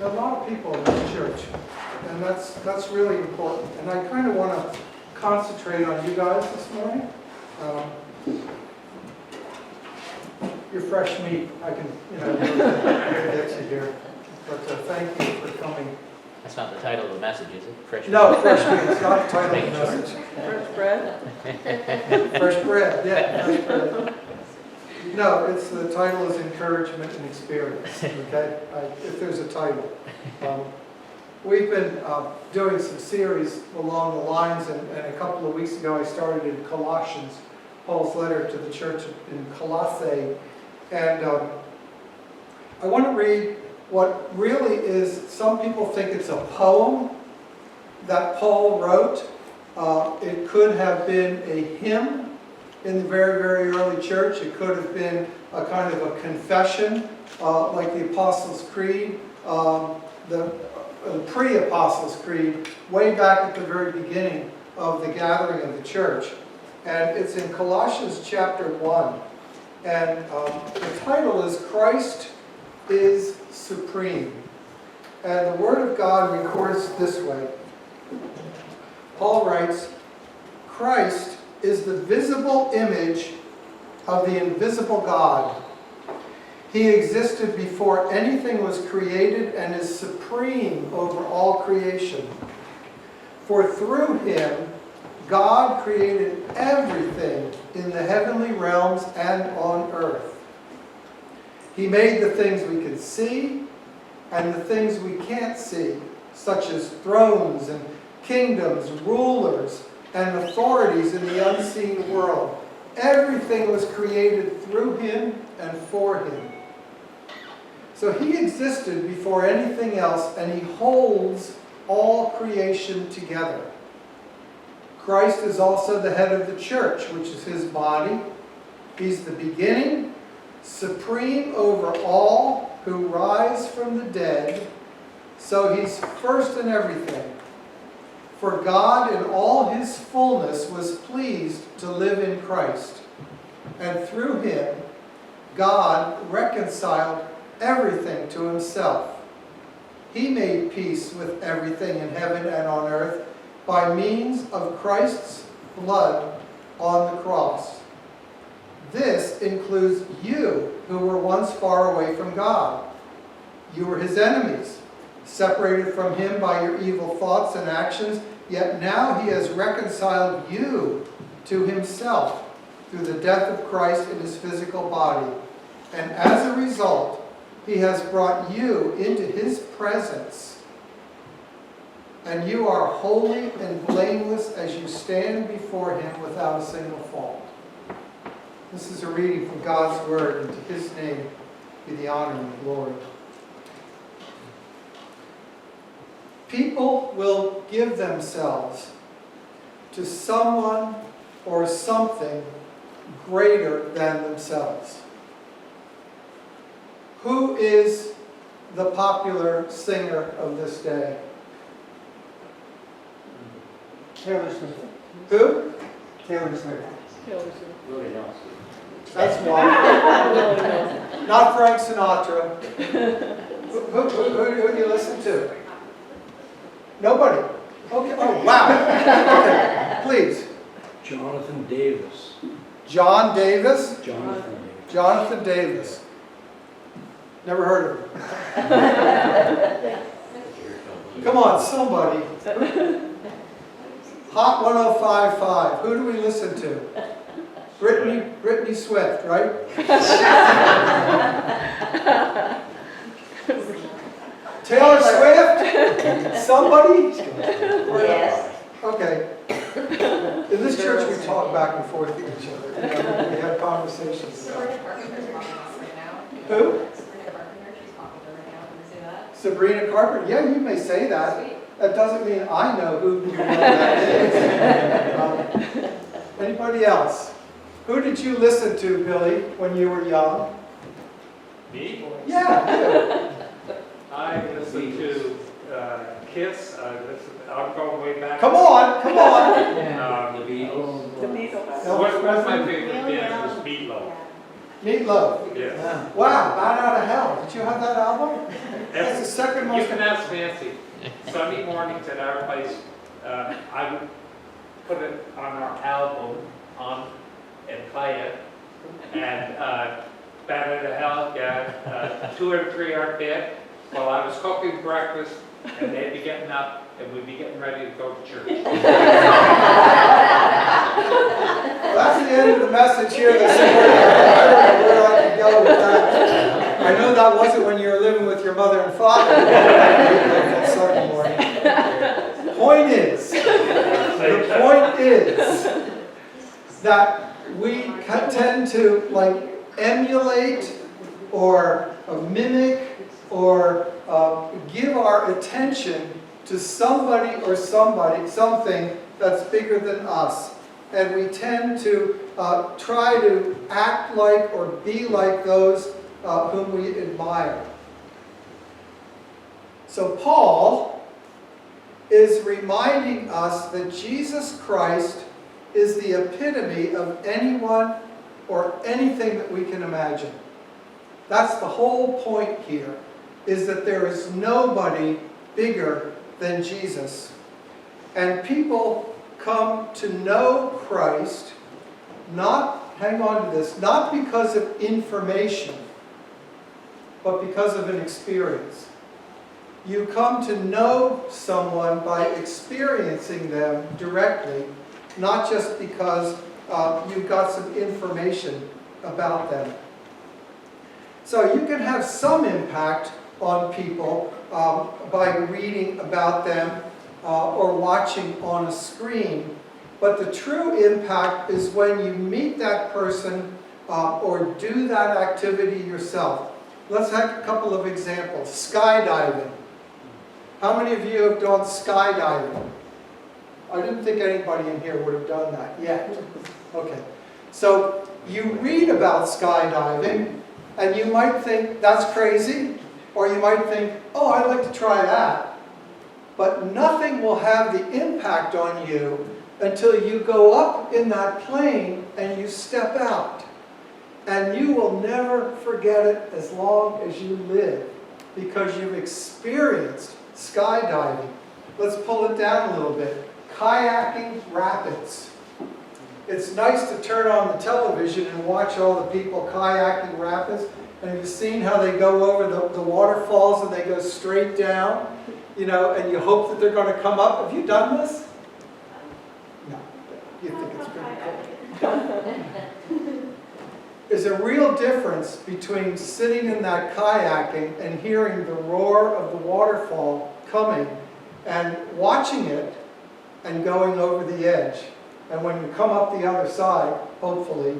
a lot of people in this church, and that's really important. And I kind of want to concentrate on you guys this morning. You're fresh meat. I can, get you here. But thank you for coming. That's not the title of the message, is it? Fresh No, fresh meat. It's not the title of the message. Fresh bread? Fresh bread, yeah, fresh bread. No, it's the title is encouragement and experience. Okay, if there's a title. We've been doing some series along the lines, and a couple of weeks ago I started in Colossians, Paul's letter to the church in Colossae, and I want to read what really is, some people think it's a poem that Paul wrote. It could have been a hymn in the very, very early church. It could have been a kind of a confession, like the Apostles' Creed, the pre-Apostles' Creed, way back at the very beginning of the gathering of the church. And it's in Colossians chapter 1. And the title is Christ is Supreme. And the Word of God records this way. Paul writes, Christ is the visible image of the invisible God. He existed before anything was created and is supreme over all creation. For through him, God created everything in the heavenly realms and on earth. He made the things we can see and the things we can't see, such as thrones and kingdoms, rulers, and authorities in the unseen world. Everything was created through him and for him. So he existed before anything else, and he holds all creation together. Christ is also the head of the church, which is his body. He's the beginning, supreme over all who rise from the dead. So he's first in everything. For God in all his fullness was pleased to live in Christ. And through him, God reconciled everything to himself. He made peace with everything in heaven and on earth by means of Christ's blood on the cross. This includes you who were once far away from God. You were his enemies, separated from him by your evil thoughts and actions, yet now he has reconciled you to himself through the death of Christ in his physical body. And as a result, he has brought you into his presence. And you are holy and blameless as you stand before him without a single fault. This is a reading from God's word, and to his name be the honor and the glory. People will give themselves to someone or something greater than themselves. Who is the popular singer of this day? Taylor Swift. Who? Taylor Swift. Really not. That's one. Not Frank Sinatra. Who do you listen to? Nobody. Okay. Oh, wow. Okay. Please. Jonathan Davis. John Davis? Jonathan Davis. Jonathan Davis. Never heard of him. Come on, somebody. Hot 105.5. Who do we listen to? Brittany Swift, right? Taylor Swift? Somebody? Yes. Okay. In this church, we talk back and forth with each other. We have conversations. Who? Sabrina Carpenter. Yeah, you may say that. That doesn't mean I know who you know that is. Anybody else? Who did you listen to, Billy, when you were young? Me? Yeah, I listened to Kiss. I'm going way back. come on. The Beatles. The Beatles. What's my favorite band was Meatloaf. Meatloaf. Yes. Wow, Bad Out of Hell. Did you have that album? That's the second You most. can ask Nancy. Sunday mornings at our place, I would put it on our album and play it. And better to hell, yeah, 2 or 3 are fit while I was cooking breakfast, and they'd be getting up, and we'd be getting ready to go to church. Well, that's the end of the message here this morning. I don't know where I can go with that. I know that wasn't when you were living with your mother and father. That Sunday morning. Point is that we tend to like emulate or mimic or give our attention to somebody or something that's bigger than us. And we tend to try to act like or be like those whom we admire. So Paul is reminding us that Jesus Christ is the epitome of anyone or anything that we can imagine. That's the whole point here, is that there is nobody bigger than Jesus. And people come to know Christ, hang on to this, not because of information, but because of an experience. You come to know someone by experiencing them directly, not just because you've got some information about them. So you can have some impact on people by reading about them or watching on a screen, but the true impact is when you meet that person or do that activity yourself. Let's have a couple of examples. Skydiving. How many of you have done skydiving? I didn't think anybody in here would have done that yet. Okay. So you read about skydiving and you might think that's crazy, or you might think, oh, I'd like to try that. But nothing will have the impact on you until you go up in that plane and you step out. And you will never forget it as long as you live, because you've experienced skydiving. Let's pull it down a little bit. Kayaking rapids. It's nice to turn on the television and watch all the people kayaking rapids. And have you seen how they go over the waterfalls and they go straight down? You know, and you hope that they're going to come up. Have you done this? No. You think it's pretty cool. There's a real difference between sitting in that kayaking and hearing the roar of the waterfall coming and watching it and going over the edge. And when you come up the other side, hopefully,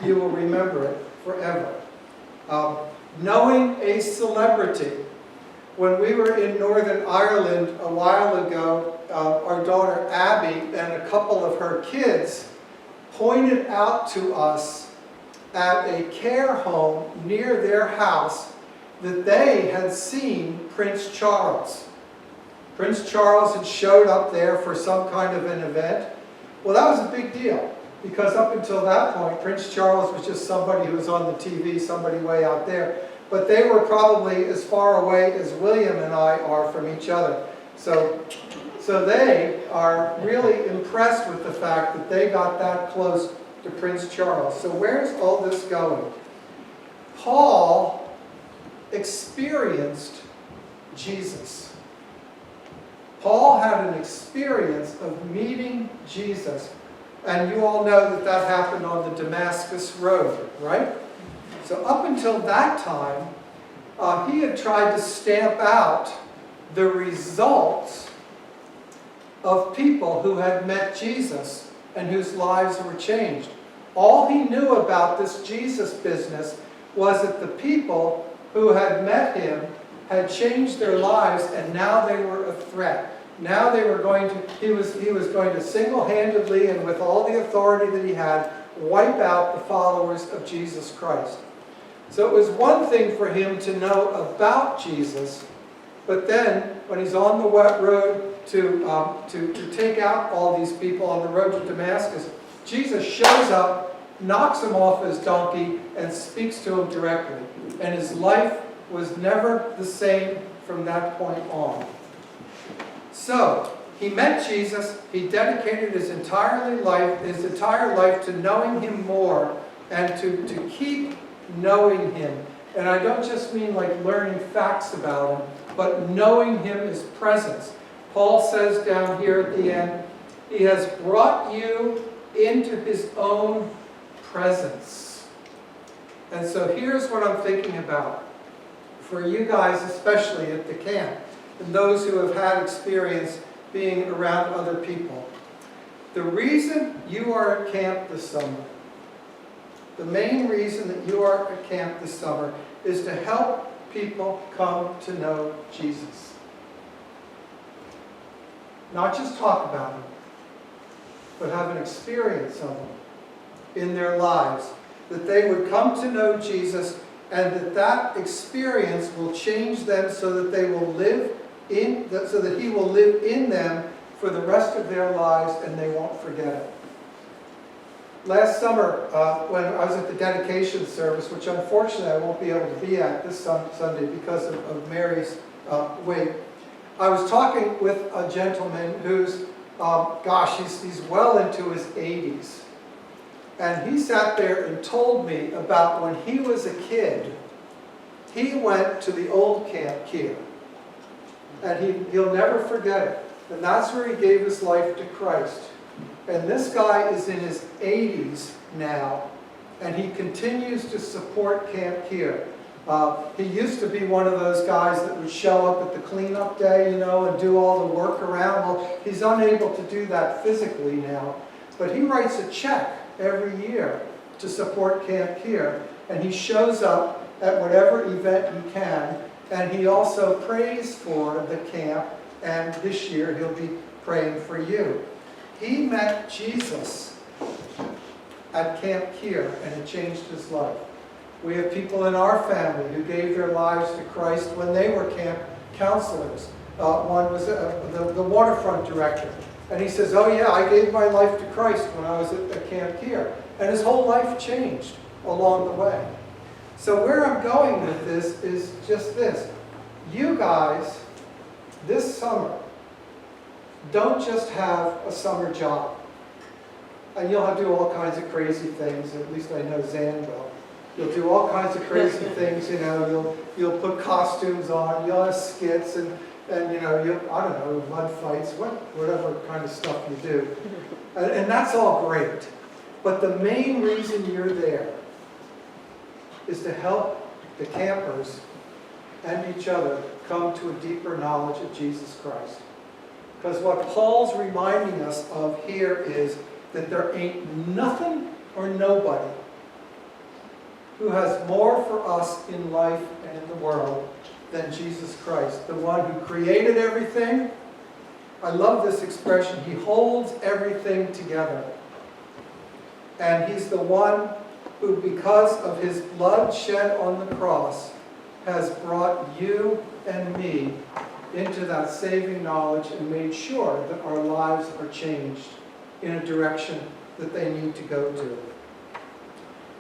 you will remember it forever. Knowing a celebrity. When we were in Northern Ireland a while ago, our daughter Abby and a couple of her kids pointed out to us at a care home near their house that they had seen Prince Charles. Prince Charles had showed up there for some kind of an event. Well, that was a big deal, because up until that point, Prince Charles was just somebody who was on the TV, somebody way out there. But they were probably as far away as William and I are from each other. So they are really impressed with the fact that they got that close to Prince Charles. So where's all this going? Paul experienced Jesus. Paul had an experience of meeting Jesus. And you all know that that happened on the Damascus Road, right? So up until that time, he had tried to stamp out the results of people who had met Jesus and whose lives were changed. All he knew about this Jesus business was that the people who had met him had changed their lives, and now they were a threat. Now they were going to, he was going to single-handedly and with all the authority that he had, wipe out the followers of Jesus Christ. So it was one thing for him to know about Jesus, but then when he's on the wet road to take out all these people on the road to Damascus, Jesus shows up, knocks him off his donkey, and speaks to him directly. And his life was never the same from that point on. So, he met Jesus, he dedicated his entire life to knowing him more and to keep knowing him. And I don't just mean like learning facts about him, but knowing him, his presence. Paul says down here at the end, he has brought you into his own presence. And so here's what I'm thinking about. For you guys, especially at the camp, and those who have had experience being around other people. The reason you are at camp this summer, the main reason that you are at camp this summer is to help people come to know Jesus. Not just talk about him, but have an experience of him in their lives. That they would come to know Jesus, and that experience will change them so that they will so that he will live in them for the rest of their lives and they won't forget it. Last summer, when I was at the dedication service, which unfortunately I won't be able to be at this Sunday because of Mary's wait, I was talking with a gentleman who's, he's well into his 80s. And he sat there and told me about when he was a kid, he went to the old Camp Kier. And he'll never forget it. And that's where he gave his life to Christ. And this guy is in his 80s now, and he continues to support Camp Kier. He used to be one of those guys that would show up at the cleanup day, and do all the work around. Well, he's unable to do that physically now. But he writes a check every year to support Camp Kier. And he shows up at whatever event he can. And he also prays for the camp, and this year he'll be praying for you. He met Jesus at Camp Kier, and it changed his life. We have people in our family who gave their lives to Christ when they were camp counselors. One was the waterfront director, and he says, "Oh yeah, I gave my life to Christ when I was at Camp Kier," and his whole life changed along the way. So where I'm going with this is just this. You guys, this summer, don't just have a summer job. And you'll have to do all kinds of crazy things, at least I know Zan will. You'll do all kinds of crazy things, you'll put costumes on, you'll have skits, and you'll, mud fights, whatever kind of stuff you do. And that's all great. But the main reason you're there is to help the campers and each other come to a deeper knowledge of Jesus Christ. Because what Paul's reminding us of here is that there ain't nothing or nobody who has more for us in life and in the world than Jesus Christ, the one who created everything. I love this expression, he holds everything together. And he's the one who, because of his blood shed on the cross, has brought you and me into that saving knowledge and made sure that our lives are changed in a direction that they need to go to.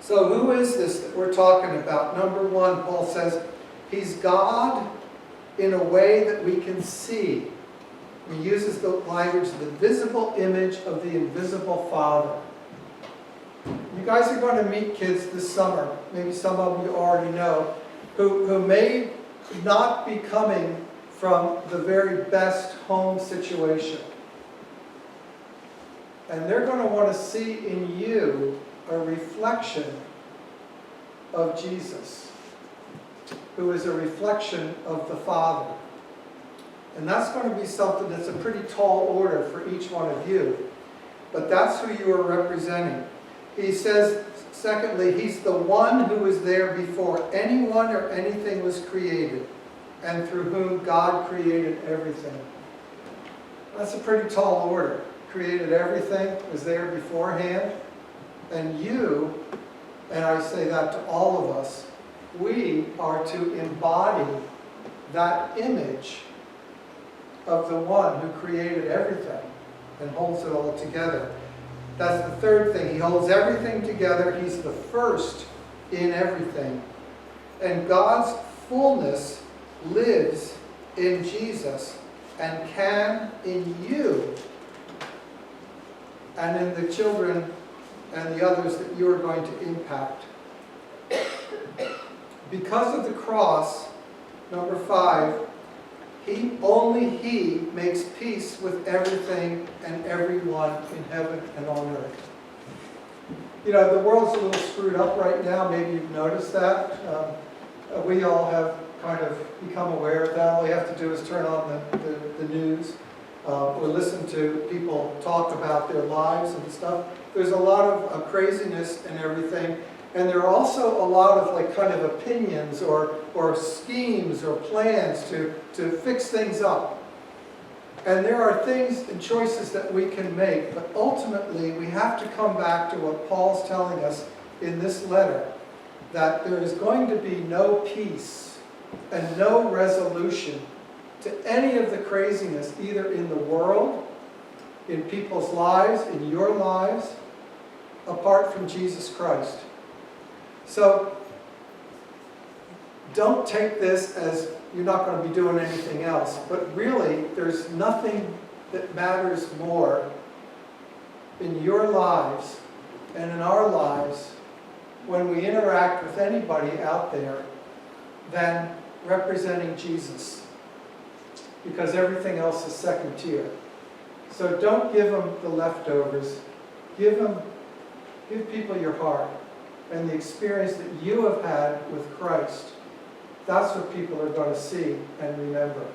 So who is this that we're talking about? Number one, Paul says, he's God in a way that we can see. He uses the language, the visible image of the invisible Father. You guys are going to meet kids this summer, maybe some of them you already know, who may not be coming from the very best home situation. And they're going to want to see in you a reflection of Jesus, who is a reflection of the Father. And that's going to be something that's a pretty tall order for each one of you. But that's who you are representing. He says, secondly, he's the one who was there before anyone or anything was created, and through whom God created everything. That's a pretty tall order. Created everything, was there beforehand. And you, and I say that to all of us, we are to embody that image of the one who created everything and holds it all together. That's the third thing. He holds everything together. He's the first in everything. And God's fullness lives in Jesus and can in you and in the children and the others that you are going to impact. Because of the cross, number 5, only He makes peace with everything and everyone in heaven and on earth. You know, the world's a little screwed up right now. Maybe you've noticed that. We all have kind of become aware of that. All you have to do is turn on the news or listen to people talk about their lives and stuff. There's a lot of craziness and everything. And there are also a lot of like kind of opinions or schemes or plans to fix things up. And there are things and choices that we can make, but ultimately we have to come back to what Paul's telling us in this letter, that there is going to be no peace and no resolution to any of the craziness, either in the world, in people's lives, in your lives, apart from Jesus Christ. So, don't take this as you're not going to be doing anything else, but really, there's nothing that matters more in your lives and in our lives when we interact with anybody out there than representing Jesus, because everything else is second tier. So don't give them the leftovers. Give people your heart and the experience that you have had with Christ. That's what people are going to see and remember.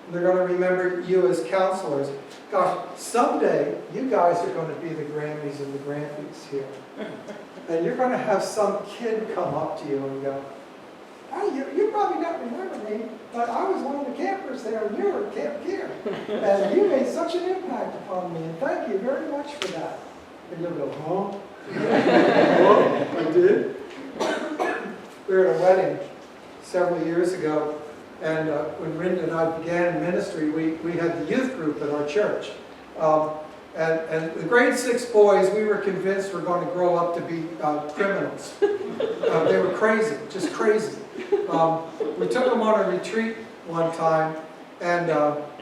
They're going to remember you as counselors. Gosh, someday you guys are going to be the Grammys and the Grampies here. And you're going to have some kid come up to you and go, "Hey, you probably don't remember me, but I was one of the campers there and you were Camp Kier. And you made such an impact upon me, and thank you very much for that." And you'll go, "Huh? Oh, I did?" We were at a wedding several years ago, and when Rinda and I began in ministry, we had the youth group at our church. And the grade 6 boys, we were convinced were going to grow up to be criminals. They were crazy, just crazy. We took them on a retreat one time, and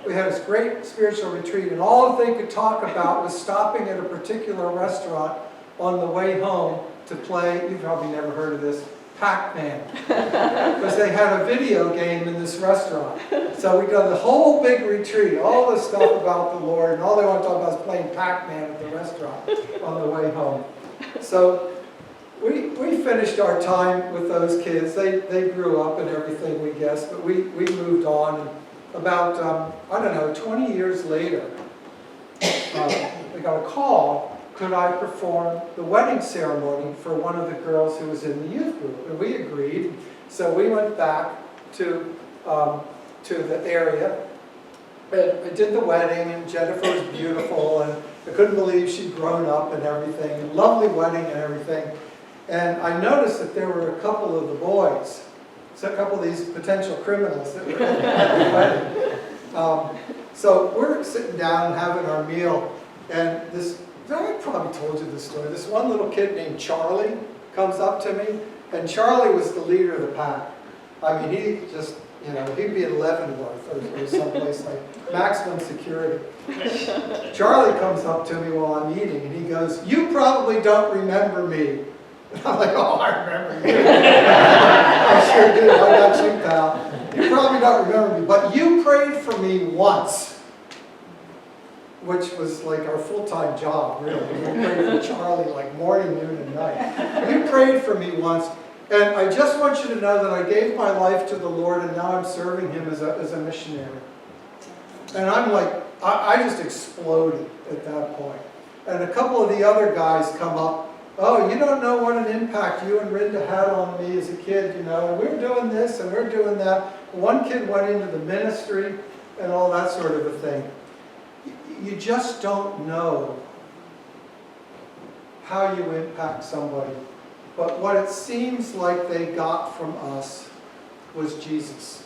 we had this great spiritual retreat, and all that they could talk about was stopping at a particular restaurant on the way home to play, you've probably never heard of this, Pac-Man. Because they had a video game in this restaurant. So we done the whole big retreat, all this stuff about the Lord, and all they want to talk about is playing Pac-Man at the restaurant on the way home. So we finished our time with those kids. They grew up and everything, we guess, but we moved on. And about, 20 years later, we got a call. Could I perform the wedding ceremony for one of the girls who was in the youth group? And we agreed. So we went back to the area. And I did the wedding, and Jennifer was beautiful, and I couldn't believe she'd grown up and everything. Lovely wedding and everything. And I noticed that there were a couple of the boys, so a couple of these potential criminals that were at the wedding. So we're sitting down and having our meal, and I probably told you this story. This one little kid named Charlie comes up to me, and Charlie was the leader of the pack. I mean, he just, he'd be in Leavenworth or someplace like maximum security. Charlie comes up to me while I'm eating, and he goes, "You probably don't remember me." And I'm like, "Oh, I remember you." I sure do. I got you, pal. You probably don't remember me, but you prayed for me once. Which was like our full-time job, really. We prayed for Charlie like morning, noon, and night. You prayed for me once, and I just want you to know that I gave my life to the Lord, and now I'm serving Him as a missionary. And I'm like, I just exploded at that point. And a couple of the other guys come up, "Oh, you don't know what an impact you and Rinda had on me as a kid, and we're doing this and we're doing that." One kid went into the ministry and all that sort of a thing. You just don't know how you impact somebody. But what it seems like they got from us was Jesus.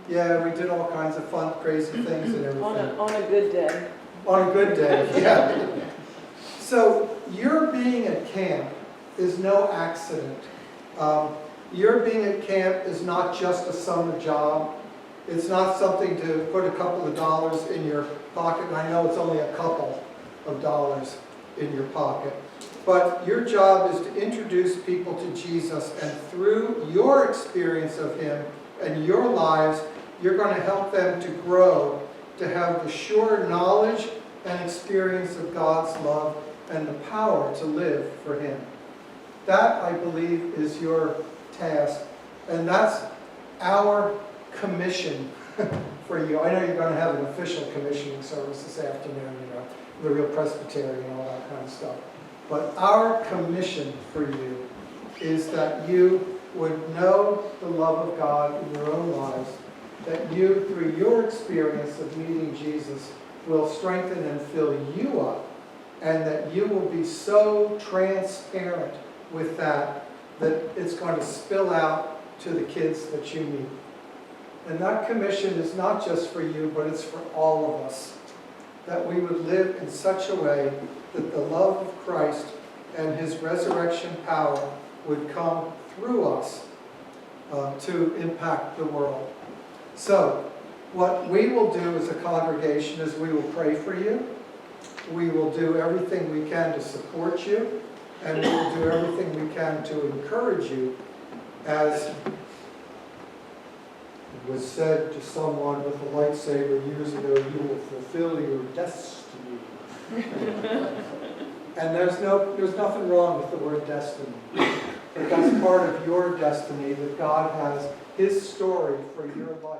Yeah, we did all kinds of fun, crazy things and everything. On a good day. On a good day, yeah. So your being at camp is no accident. your being at camp is not just a summer job. It's not something to put a couple of dollars in your pocket, and I know it's only a couple of dollars in your pocket. But your job is to introduce people to Jesus, and through your experience of Him and your lives, you're going to help them to grow, to have the sure knowledge and experience of God's love and the power to live for Him. That, I believe, is your task, and that's our commission for you. I know you're going to have an official commissioning service this afternoon, the real Presbyterian and all that kind of stuff. But our commission for you is that you would know the love of God in your own lives, that you, through your experience of meeting Jesus, will strengthen and fill you up, and that you will be so transparent with that it's going to spill out to the kids that you meet. And that commission is not just for you, but it's for all of us. That we would live in such a way that the love of Christ and His resurrection power would come through us to impact the world. So, what we will do as a congregation is we will pray for you. We will do everything we can to support you. And we will do everything we can to encourage you, as it was said to someone with a lightsaber years ago, you will fulfill your destiny. And there's nothing wrong with the word destiny. But that's part of your destiny, that God has His story for your life.